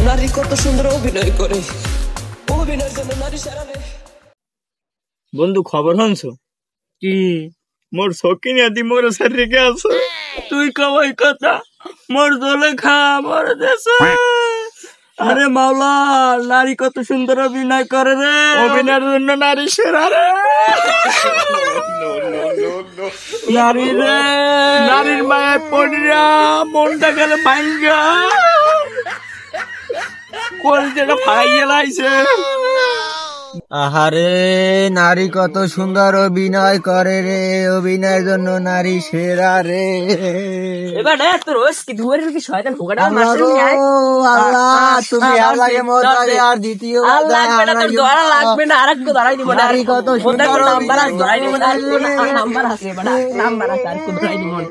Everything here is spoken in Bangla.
নারী কত সুন্দর অভিনয় করে, অভিনয়ের জন্য নারী সেরা রে। বন্ধু খবর শুনছো কি? মোর সকিন আদি মোর শরীরে আছে। তুই কই কথা মোর দলে খা মোর দেশে। আরে মাওলা, নারী কত সুন্দর অভিনয় করে রে, অভিনয়ের জন্য নারী সেরা রে। নারী রে, নারীর মায়ের পড়িয়া মনটা গেলে ভাঙ্গা কলজেটা ফাইয়ে লাইছে। আহারে, নারী কত সুন্দর অভিনয় করে রে, অভিনয়ের জন্য নারী সেরা রে। এবার তোর কি দুয়ারের কি শয়তান ভোগাটা আল্লাহ গো, আল্লাহ, তুমি আল্লাহকে মোতালে আর দ্বিতীয় লাগবে না, আরেকটু দাঁড়াই দিব। নারী কত সুন্দর নাম্বার আছে, ধরাই দিব না, নাম্বার আছে, নাম্বার আছে, আর কোন ধরাই দিব না।